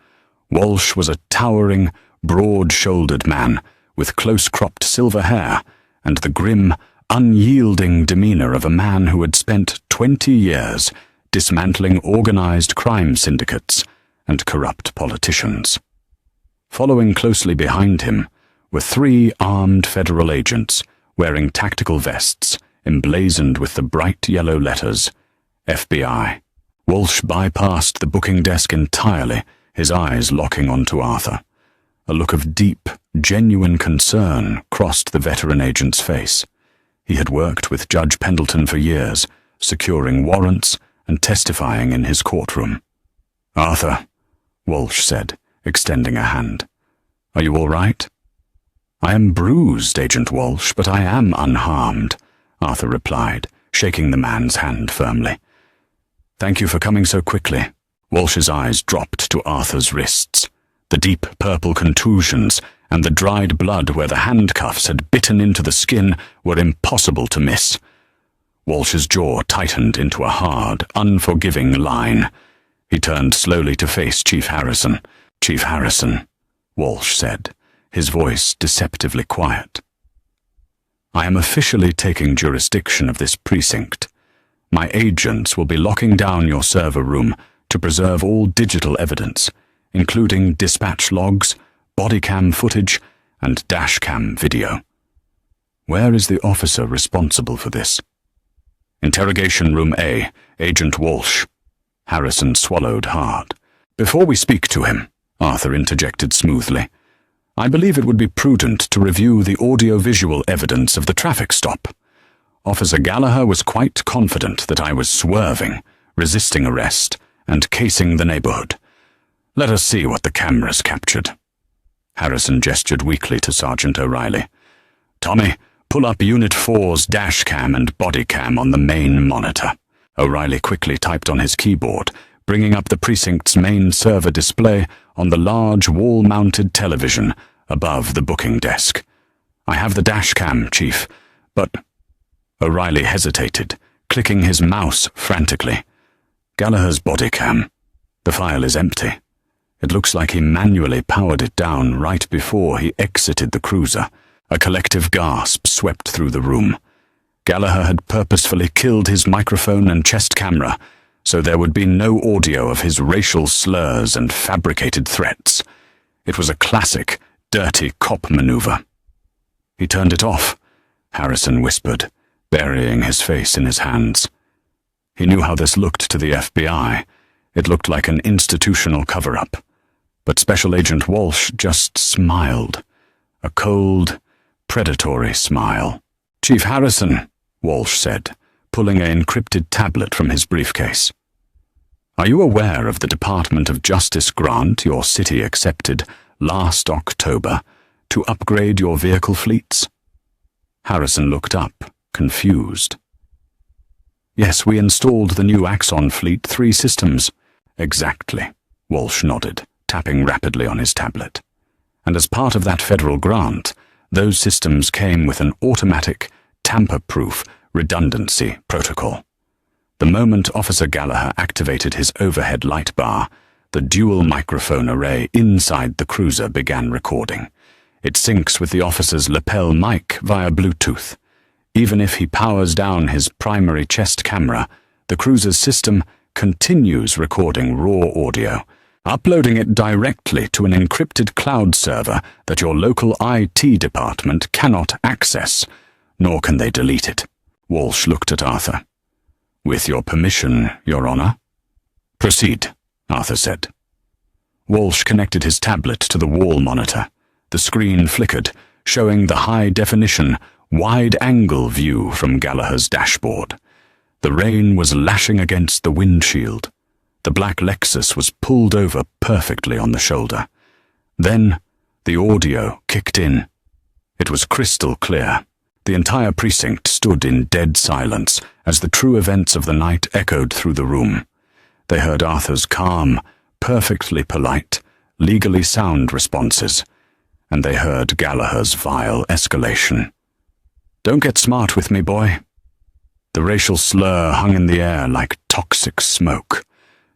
Walsh was a towering, broad-shouldered man with close-cropped silver hair and the grim, unyielding demeanor of a man who had spent 20 years dismantling organized crime syndicates and corrupt politicians. Following closely behind him were 3 armed federal agents wearing tactical vests emblazoned with the bright yellow letters, FBI. Walsh bypassed the booking desk entirely, his eyes locking onto Arthur. A look of deep, genuine concern crossed the veteran agent's face. He had worked with Judge Pendleton for years, securing warrants and testifying in his courtroom. "Arthur," Walsh said, extending a hand. "Are you all right?" "I am bruised, Agent Walsh, but I am unharmed," Arthur replied, shaking the man's hand firmly. "Thank you for coming so quickly." Walsh's eyes dropped to Arthur's wrists. The deep purple contusions and the dried blood where the handcuffs had bitten into the skin were impossible to miss. Walsh's jaw tightened into a hard, unforgiving line. He turned slowly to face Chief Harrison. "Chief Harrison," Walsh said, his voice deceptively quiet. "I am officially taking jurisdiction of this precinct. My agents will be locking down your server room to preserve all digital evidence, including dispatch logs, body cam footage, and dash cam video. Where is the officer responsible for this? Interrogation Room A, Agent Walsh. Harrison swallowed hard. Before we speak to him, Arthur interjected smoothly, I believe it would be prudent to review the audio-visual evidence of the traffic stop. Officer Gallagher was quite confident that I was swerving, resisting arrest, and casing the neighborhood. Let us see what the cameras captured. Harrison gestured weakly to Sergeant O'Reilly. Tommy, pull up Unit 4's dash cam and body cam on the main monitor. O'Reilly quickly typed on his keyboard, bringing up the precinct's main server display on the large wall-mounted television above the booking desk. I have the dash cam, Chief, but... O'Reilly hesitated, clicking his mouse frantically. Gallagher's body cam. The file is empty. It looks like he manually powered it down right before he exited the cruiser. A collective gasp swept through the room. Gallagher had purposefully killed his microphone and chest camera, so there would be no audio of his racial slurs and fabricated threats. It was a classic, dirty cop maneuver. He turned it off, Harrison whispered, burying his face in his hands. He knew how this looked to the FBI. It looked like an institutional cover-up. But Special Agent Walsh just smiled. A cold, predatory smile. Chief Harrison, Walsh said, pulling an encrypted tablet from his briefcase. Are you aware of the Department of Justice grant your city accepted last October to upgrade your vehicle fleets? Harrison looked up, confused. Yes, we installed the new Axon Fleet 3 systems. Exactly, Walsh nodded, tapping rapidly on his tablet. And as part of that federal grant, those systems came with an automatic, tamper-proof redundancy protocol. The moment Officer Gallagher activated his overhead light bar, the dual microphone array inside the cruiser began recording. It syncs with the officer's lapel mic via Bluetooth. Even if he powers down his primary chest camera, the cruiser's system continues recording raw audio, uploading it directly to an encrypted cloud server that your local IT department cannot access, nor can they delete it. Walsh looked at Arthur. With your permission, Your Honor. Proceed, Arthur said. Walsh connected his tablet to the wall monitor. The screen flickered, showing the high-definition, wide-angle view from Gallagher's dashboard. The rain was lashing against the windshield. The black Lexus was pulled over perfectly on the shoulder. Then, the audio kicked in. It was crystal clear. The entire precinct stood in dead silence as the true events of the night echoed through the room. They heard Arthur's calm, perfectly polite, legally sound responses, and they heard Gallagher's vile escalation. Don't get smart with me, boy. The racial slur hung in the air like toxic smoke.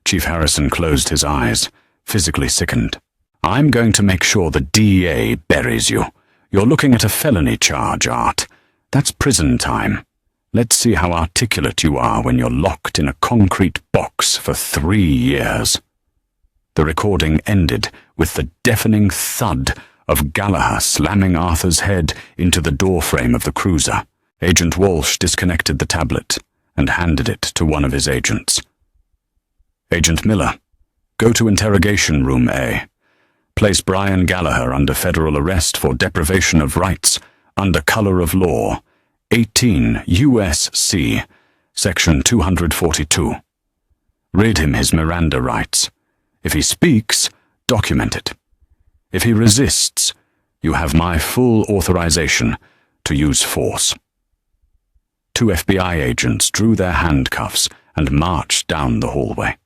Chief Harrison closed his eyes, physically sickened. I'm going to make sure the DA buries you. You're looking at a felony charge, Art. That's prison time. Let's see how articulate you are when you're locked in a concrete box for 3 years. The recording ended with the deafening thud of Gallagher slamming Arthur's head into the doorframe of the cruiser. Agent Walsh disconnected the tablet and handed it to one of his agents. Agent Miller, go to Interrogation Room A. Place Brian Gallagher under federal arrest for deprivation of rights under color of law, 18 U.S.C., Section 242. Read him his Miranda rights. If he speaks, document it. If he resists, you have my full authorization to use force. 2 FBI agents drew their handcuffs and marched down the hallway.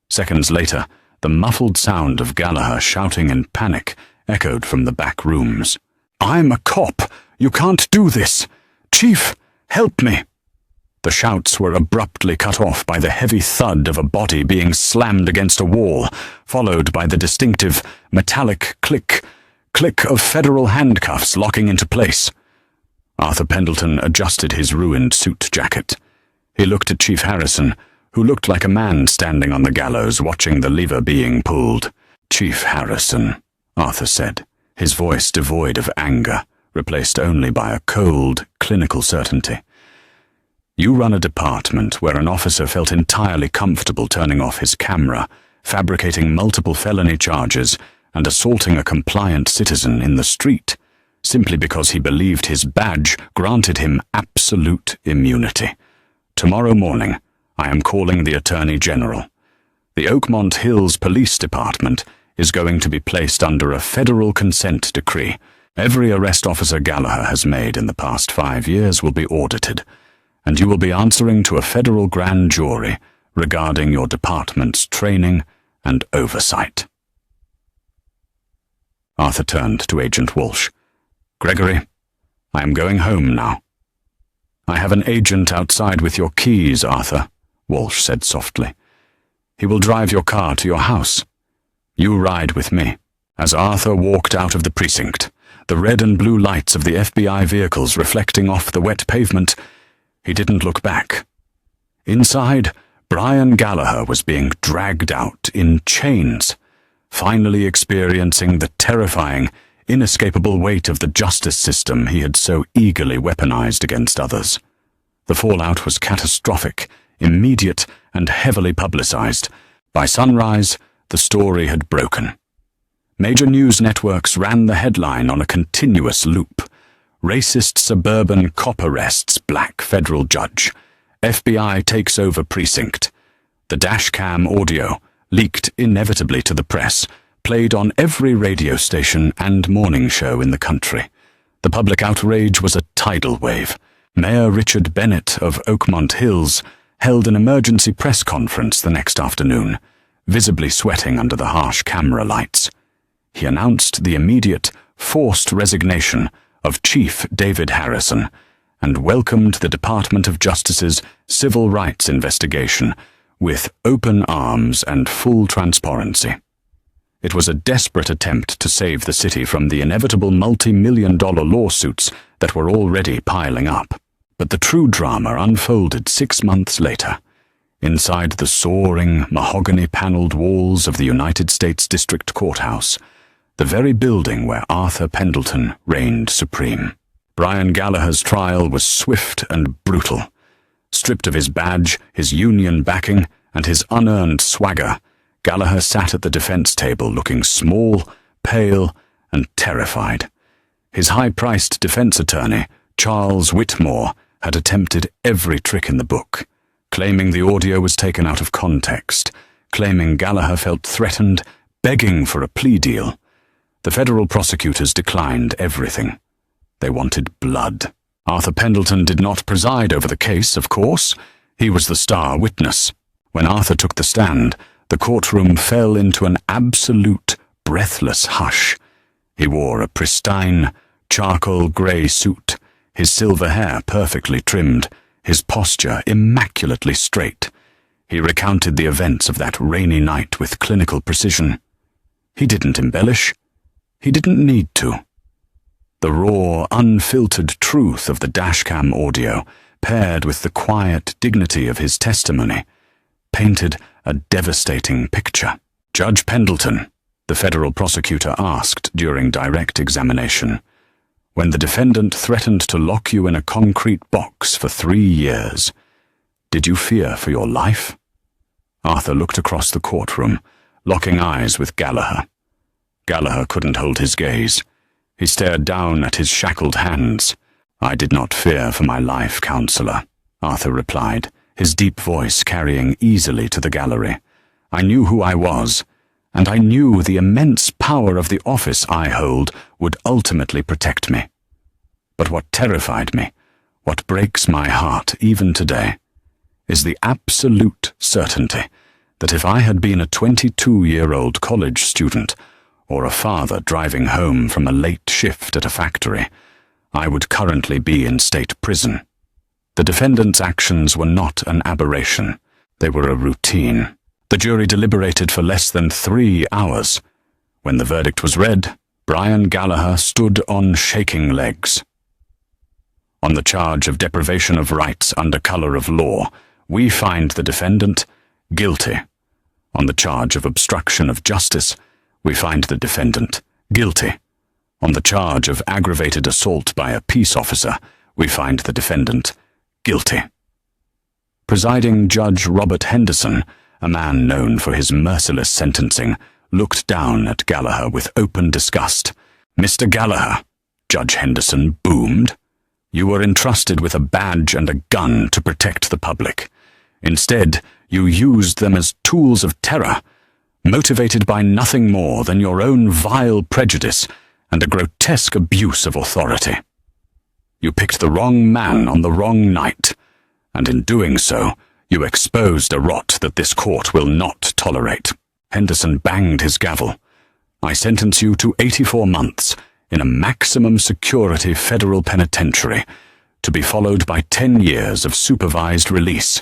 Seconds later, the muffled sound of Gallagher shouting in panic echoed from the back rooms. I'm a cop. You can't do this. Chief, help me. The shouts were abruptly cut off by the heavy thud of a body being slammed against a wall, followed by the distinctive metallic click of federal handcuffs locking into place. Arthur Pendleton adjusted his ruined suit jacket. He looked at Chief Harrison, who looked like a man standing on the gallows watching the lever being pulled. Chief Harrison, Arthur said, his voice devoid of anger, replaced only by a cold, clinical certainty. You run a department where an officer felt entirely comfortable turning off his camera, fabricating multiple felony charges, and assaulting a compliant citizen in the street, simply because he believed his badge granted him absolute immunity. Tomorrow morning, I am calling the Attorney General. The Oakmont Hills Police Department is going to be placed under a federal consent decree. Every arrest Officer Gallagher has made in the past 5 years will be audited, and you will be answering to a federal grand jury regarding your department's training and oversight. Arthur turned to Agent Walsh. Gregory, I am going home now. I have an agent outside with your keys, Arthur, Walsh said softly. He will drive your car to your house. You ride with me. As Arthur walked out of the precinct, the red and blue lights of the FBI vehicles reflecting off the wet pavement, he didn't look back. Inside, Brian Gallagher was being dragged out in chains, finally experiencing the terrifying, inescapable weight of the justice system he had so eagerly weaponized against others. The fallout was catastrophic, immediate, and heavily publicized. By sunrise, the story had broken. Major news networks ran the headline on a continuous loop. Racist suburban cop arrests black federal judge. FBI takes over precinct. The dashcam audio, leaked inevitably to the press, played on every radio station and morning show in the country. The public outrage was a tidal wave. Mayor Richard Bennett of Oakmont Hills held an emergency press conference the next afternoon, visibly sweating under the harsh camera lights. He announced the immediate, forced resignation of Chief David Harrison and welcomed the Department of Justice's civil rights investigation with open arms and full transparency. It was a desperate attempt to save the city from the inevitable multi-million-dollar lawsuits that were already piling up. But the true drama unfolded 6 months later, inside the soaring, mahogany-paneled walls of the United States District Courthouse, the very building where Arthur Pendleton reigned supreme. Brian Gallagher's trial was swift and brutal. Stripped of his badge, his union backing, and his unearned swagger, Gallagher sat at the defense table looking small, pale, and terrified. His high-priced defense attorney, Charles Whitmore, had attempted every trick in the book, claiming the audio was taken out of context, claiming Gallagher felt threatened, begging for a plea deal. The federal prosecutors declined everything. They wanted blood. Arthur Pendleton did not preside over the case, of course. He was the star witness. When Arthur took the stand, the courtroom fell into an absolute, breathless hush. He wore a pristine, charcoal grey suit, his silver hair perfectly trimmed, his posture immaculately straight. He recounted the events of that rainy night with clinical precision. He didn't embellish. He didn't need to. The raw, unfiltered truth of the dashcam audio, paired with the quiet dignity of his testimony, painted a devastating picture. Judge Pendleton, the federal prosecutor asked during direct examination, when the defendant threatened to lock you in a concrete box for 3 years, did you fear for your life? Arthur looked across the courtroom, locking eyes with Gallagher. Gallagher couldn't hold his gaze. He stared down at his shackled hands. I did not fear for my life, Counselor, Arthur replied, his deep voice carrying easily to the gallery. I knew who I was, and I knew the immense power of the office I hold would ultimately protect me. But what terrified me, what breaks my heart even today, is the absolute certainty that if I had been a 22-year-old college student or a father driving home from a late shift at a factory, I would currently be in state prison. The defendant's actions were not an aberration. They were a routine. The jury deliberated for less than 3 hours. When the verdict was read, Brian Gallagher stood on shaking legs. On the charge of deprivation of rights under color of law, we find the defendant guilty. On the charge of obstruction of justice, we find the defendant guilty. On the charge of aggravated assault by a peace officer, we find the defendant guilty. Presiding Judge Robert Henderson, a man known for his merciless sentencing, looked down at Gallagher with open disgust. "Mr. Gallagher," Judge Henderson boomed, "you were entrusted with a badge and a gun to protect the public. Instead, you used them as tools of terror, motivated by nothing more than your own vile prejudice and a grotesque abuse of authority. You picked the wrong man on the wrong night, and in doing so, you exposed a rot that this court will not tolerate." Henderson banged his gavel. "I sentence you to 84 months in a maximum security federal penitentiary, to be followed by 10 years of supervised release.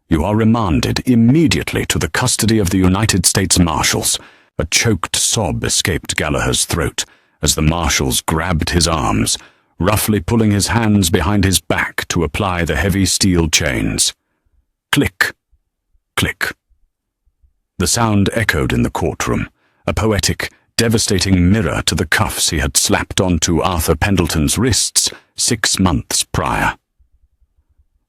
You are remanded immediately to the custody of the United States Marshals." A choked sob escaped Gallagher's throat as the marshals grabbed his arms, roughly pulling his hands behind his back to apply the heavy steel chains. Click, click. The sound echoed in the courtroom, a poetic, devastating mirror to the cuffs he had slapped onto Arthur Pendleton's wrists 6 months prior.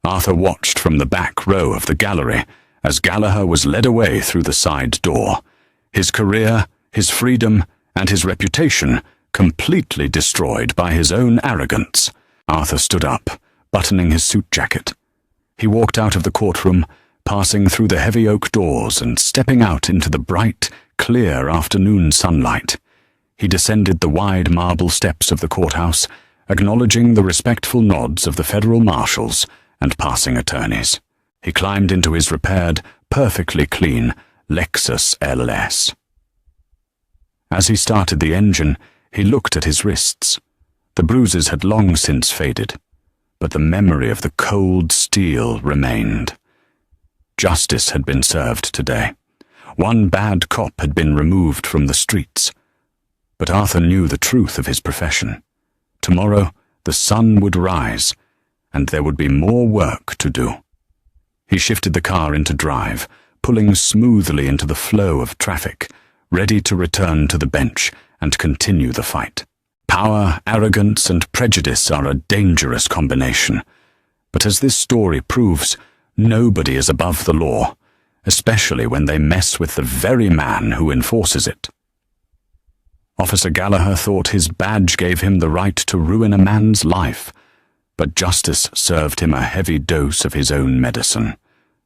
Arthur watched from the back row of the gallery as Gallagher was led away through the side door, his career, his freedom, and his reputation completely destroyed by his own arrogance. Arthur stood up, buttoning his suit jacket. He walked out of the courtroom, passing through the heavy oak doors and stepping out into the bright, clear afternoon sunlight. He descended the wide marble steps of the courthouse, acknowledging the respectful nods of the federal marshals and passing attorneys. He climbed into his repaired, perfectly clean Lexus LS. As he started the engine, he looked at his wrists. The bruises had long since faded, but the memory of the cold steel remained. Justice had been served today. One bad cop had been removed from the streets. But Arthur knew the truth of his profession. Tomorrow, the sun would rise, and there would be more work to do. He shifted the car into drive, pulling smoothly into the flow of traffic, ready to return to the bench and continue the fight. Power, arrogance, and prejudice are a dangerous combination. But as this story proves, nobody is above the law, especially when they mess with the very man who enforces it. Officer Gallagher thought his badge gave him the right to ruin a man's life, but justice served him a heavy dose of his own medicine.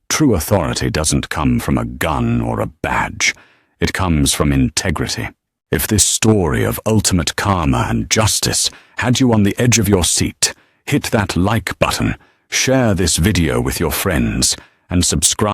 True authority doesn't come from a gun or a badge. It comes from integrity. If this story of ultimate karma and justice had you on the edge of your seat, hit that like button, share this video with your friends, and subscribe